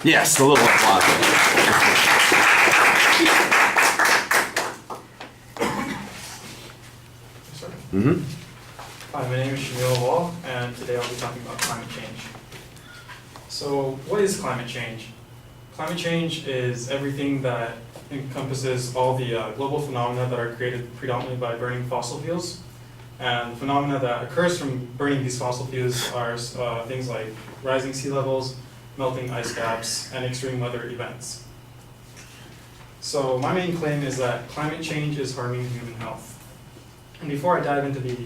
Yes, a little applause. Mm-hmm. Hi, my name is Shamil COF, and today I'll be talking about climate change. So, what is climate change? Climate change is everything that encompasses all the global phenomena that are created predominantly by burning fossil fuels. And phenomena that occurs from burning these fossil fuels are things like rising sea levels, melting ice caps, and extreme weather events. So my main claim is that climate change is harming human health. And before I dive into the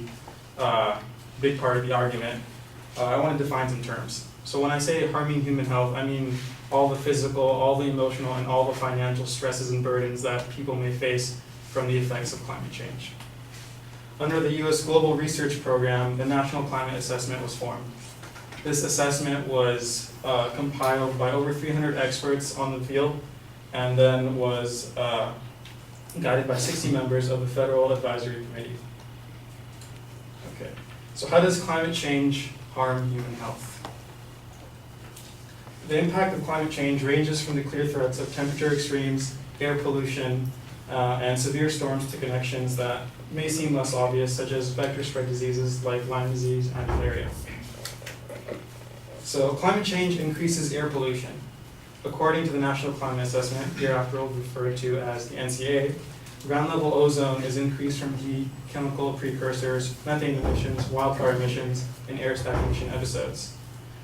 big part of the argument, I want to define some terms. So when I say harming human health, I mean all the physical, all the emotional, and all the financial stresses and burdens that people may face from the effects of climate change. Under the U.S. Global Research Program, the National Climate Assessment was formed. This assessment was compiled by over 300 experts on the field, and then was guided by 60 members of the Federal Advisory Committee. Okay, so how does climate change harm human health? The impact of climate change ranges from the clear threats of temperature extremes, air pollution, and severe storms to connections that may seem less obvious, such as vector spread diseases like Lyme disease and malaria. So climate change increases air pollution. According to the National Climate Assessment, hereafter referred to as the NCA, ground level ozone is increased from heat, chemical precursors, methane emissions, wildfire emissions, and air stagnation episodes.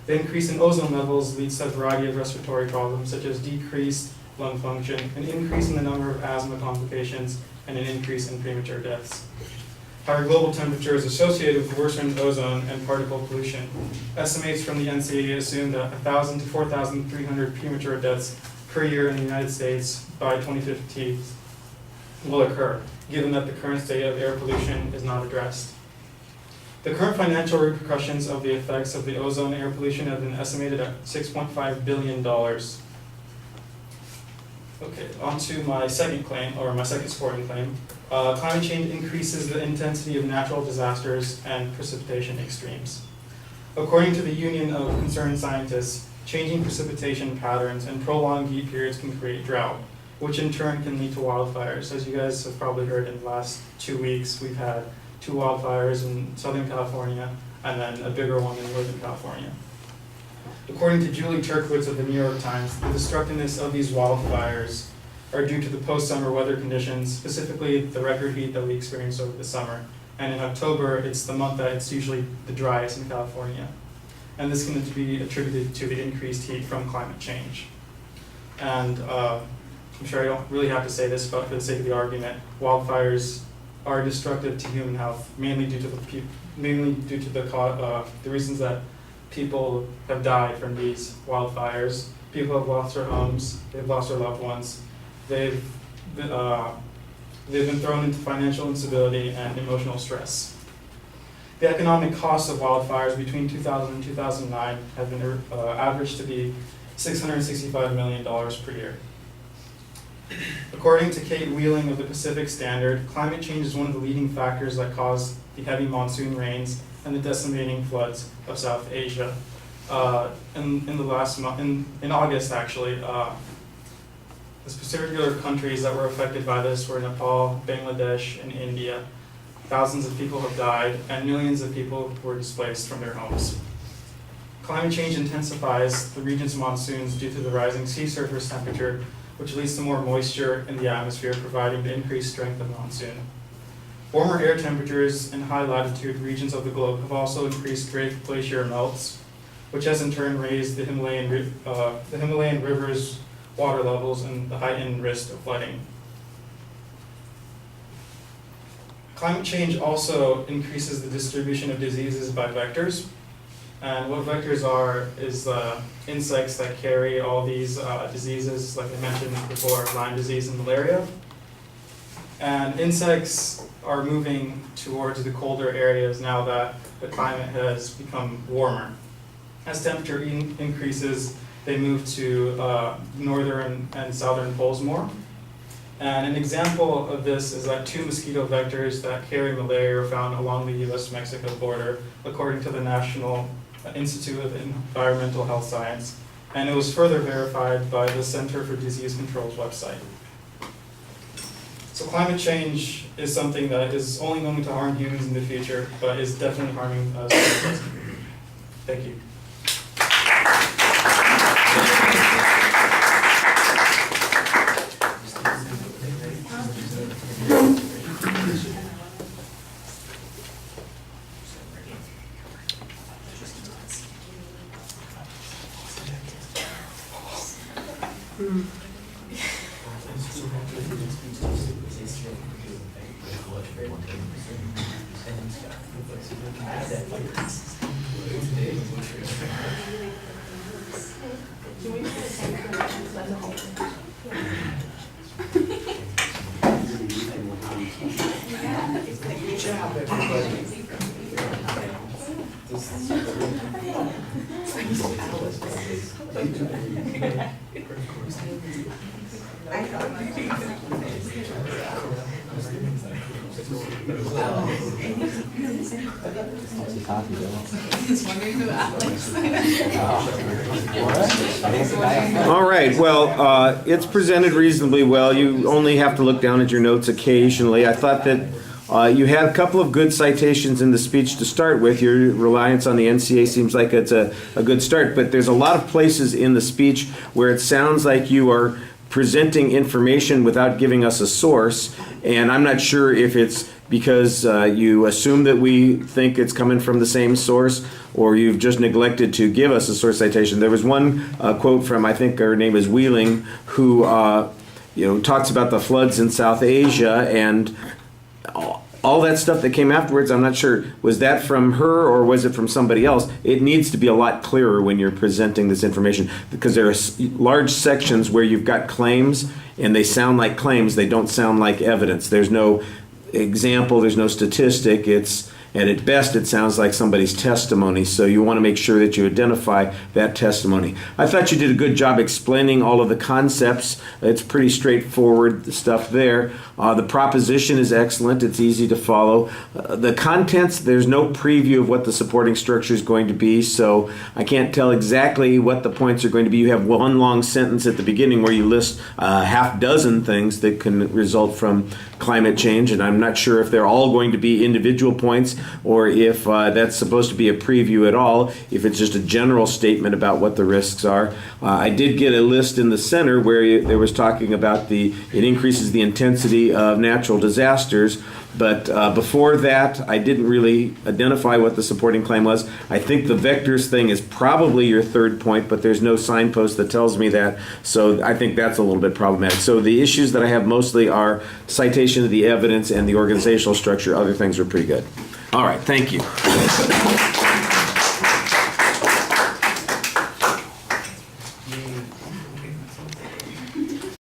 The increase in ozone levels leads to a variety of respiratory problems, such as decreased lung function, an increase in the number of asthma complications, and an increase in premature deaths. Higher global temperatures associated with worsened ozone and particle pollution. Estimates from the NCA assume that 1,000 to 4,300 premature deaths per year in the United States by 2050 will occur, given that the current state of air pollution is not addressed. The current financial repercussions of the effects of the ozone air pollution have been estimated at $6.5 billion. Okay, on to my second claim, or my second supporting claim. Climate change increases the intensity of natural disasters and precipitation extremes. According to the Union of Concerned Scientists, changing precipitation patterns and prolonged heat periods can create drought, which in turn can lead to wildfires. As you guys have probably heard, in the last 2 weeks, we've had 2 wildfires in Southern California, and then a bigger one in Northern California. According to Julie Turkowitz of the New York Times, the destructiveness of these wildfires are due to the post-summer weather conditions, specifically the record heat that we experienced over the summer. And in October, it's the month that it's usually the driest in California. And this can be attributed to the increased heat from climate change. And I'm sure I don't really have to say this, but for the sake of the argument, wildfires are destructive to human health, mainly due to the reasons that people have died from these wildfires. People have lost their homes, they've lost their loved ones, they've been thrown into financial instability and emotional stress. The economic costs of wildfires between 2000 and 2009 have been averaged to be $665 million per year. According to Kate Wheeling of the Pacific Standard, climate change is one of the leading factors that cause the heavy monsoon rains and the decimating floods of South Asia. In the last month, in August actually, the particular countries that were affected by this were Nepal, Bangladesh, and India. Thousands of people have died, and millions of people were displaced from their homes. Climate change intensifies the region's monsoons due to the rising sea surface temperature, which leads to more moisture in the atmosphere, providing the increased strength of monsoon. Warmer air temperatures in high latitude regions of the globe have also increased great glacier melts, which has in turn raised the Himalayan rivers' water levels and the heightened risk of flooding. Climate change also increases the distribution of diseases by vectors. And what vectors are is insects that carry all these diseases, like I mentioned before, Lyme disease and malaria. And insects are moving towards the colder areas now that the climate has become warmer. As temperature increases, they move to northern and southern poles more. And an example of this is that 2 mosquito vectors that carry malaria are found along the US-Mexico border, according to the National Institute of Environmental Health Science. and it was further verified by the Center for Disease Control's website. So climate change is something that is only going to harm humans in the future, but is definitely harming us. Thank you. All right, well, it's presented reasonably well. You only have to look down at your notes occasionally. I thought that you had a couple of good citations in the speech to start with. Your reliance on the NCA seems like it's a good start, but there's a lot of places in the speech where it sounds like you are presenting information without giving us a source, and I'm not sure if it's because you assume that we think it's coming from the same source, or you've just neglected to give us a source citation. There was one quote from, I think her name is Wheeling, who talks about the floods in South Asia and all that stuff that came afterwards. I'm not sure, was that from her or was it from somebody else? It needs to be a lot clearer when you're presenting this information, because there are large sections where you've got claims and they sound like claims, they don't sound like evidence. There's no example, there's no statistic, and at best it sounds like somebody's testimony, so you want to make sure that you identify that testimony. I thought you did a good job explaining all of the concepts. It's pretty straightforward stuff there. The proposition is excellent, it's easy to follow. The contents, there's no preview of what the supporting structure is going to be, so I can't tell exactly what the points are going to be. You have one long sentence at the beginning where you list half dozen things that can result from climate change, and I'm not sure if they're all going to be individual points or if that's supposed to be a preview at all, if it's just a general statement about what the risks are. I did get a list in the center where there was talking about it increases the intensity of natural disasters, but before that I didn't really identify what the supporting claim was. I think the vectors thing is probably your third point, but there's no signpost that tells me that, so I think that's a little bit problematic. So the issues that I have mostly are citation of the evidence and the organizational structure. Other things are pretty good. All right, thank you.